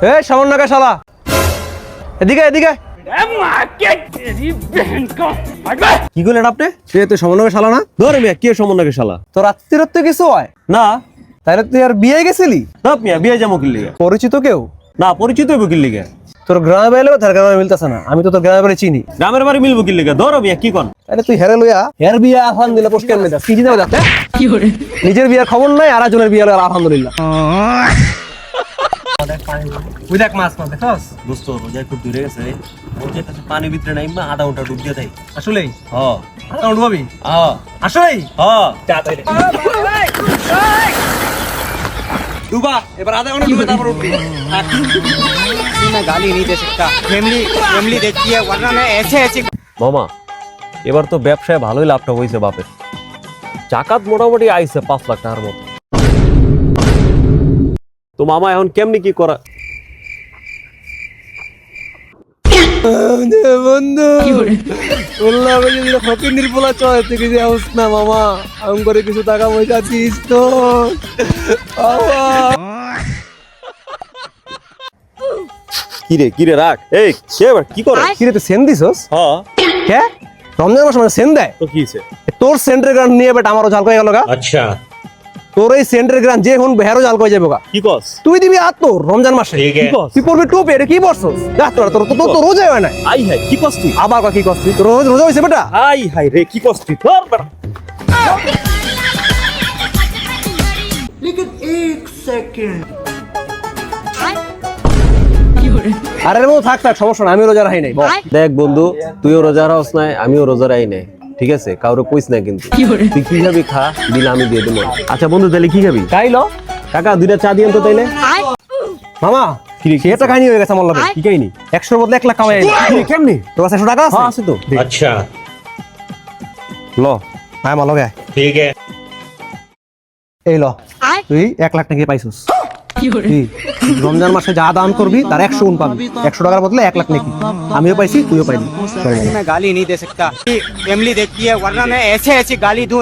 এ সামান্য কা শালা, এদিকে এদিকে। কি করলেন আপনি? সে তো সামান্য কা শালা না? ধরে মিয়া কে সমন্বয়কে শালা? তোর আত্মীয়ত্ব কিছু হয় না তাহলে তুই আর বিয়ে গেছিলি? না মিয়া বিয়ে যাবো কিল্লিগা? পরিচিত কেউ? না পরিচিত হইব কিল্লিগা? তোর গ্রামে বেলে তার গ্রামে মিলতেছে না, আমি তো তোর গ্রামে বেলে চিনি। গ্রামের বাড়ি মিলবো কিল্লিগা? ধরো মিয়া কি কন? তাহলে তুই হেরে লইয়া হের বিয়া আফান দিলে পোস্ট কেন দাস? কি জিনিস দাস? কি করে নিজের বিয়ার খবর নাই আর একজনের বিয়া লইয়া আলহামদুলিল্লাহ। ওই দেখ মাছ মাছ দেখছস? দোস্ত রোজা খুব দূরে গেছে, রোজা কাছে পানি ভিতরে নাই মা আধা ঘন্টা ডুব দিয়ে দেয়। আসলেই হ্যাঁ আধা ঘন্টা ডুবাবি? হ্যাঁ আসলেই হ্যাঁ যা তাইলে ডুবা, এবার আধা ঘন্টা ডুবে তারপর উঠবি। मैं गाली नहीं दे सकता। फैमिली देखती है वरना मैं ऐसे ऐसे মামা এবার তো ব্যবসায় ভালোই লাভটা হয়েছে বাপের। জাকাত মোটামুটি আইছে 5 লাখ টাকার মতো। তো মামা এখন কেমনি কি করা? বন্ধু বললাম যদি ফকির নির্বলা চয় তুই কিছু আউস না মামা, আম করে কিছু টাকা পয়সা দিস তো বাবা। কিরে রাখ এই কে এবার কি করে? কি রে তুই সেন দিছস? হ্যাঁ কে রমজান মাস মানে সেন দেয়? তো কি হইছে? তোর সেন্টার গ্রাম নিয়ে বেটা আমারও জাল কয়ে গেল গা। আচ্ছা তোর এই সেন্টার গ্রাম যে এখন বেহারও জাল কয়ে যাবো গা। কি কস? তুই দিবি আর তোর রমজান মাসে কি কস? তুই পড়বি টুপি, এটা কি বলছস? দেখ তোর তোর তো তো রোজা হয় না। আই হাই কি কস তুই? আবার কি করছিস? তোর রোজা হইছে বেটা? আই হাই রে কি কস তুই? ধর বেটা। আরে রে থাক থাক সমস্যা না, আমি রোজা রাখি নাই। দেখ বন্ধু তুইও রোজা রাখস নাই আমিও রোজা রাখি নাই, ঠিক আছে? কাউরে কইস না কিন্তু। তুই কি খাবি খা, দিন আমি দিয়ে দেবো। আচ্ছা বন্ধু তাহলে কি খাবি? খাইলো কাকা দুইটা চা দিয়েন তো তাইলে। মামা কি এটা কাহিনী হয়ে গেছে আমার লগে। কি কাহিনী? 100 এর বদলে 1 লাখ কামাই। কেমনি? তোর কাছে 100 টাকা আছে? হ্যাঁ আছে তো। अच्छा ল হ্যাঁ আমার লগে ठीक है এই ল তুই 1 লাখ টাকা পাইছস। কি রমজান মাসে যা দান করবি তার 100 গুণ পাবি। 100 টাকার বদলে 1 লাখ নাকি আমিও পাইছি তুইও পাইবি। मैं गाली नहीं दे सकता। फैमिली देखती है वरना मैं ऐसे ऐसे गाली दूं।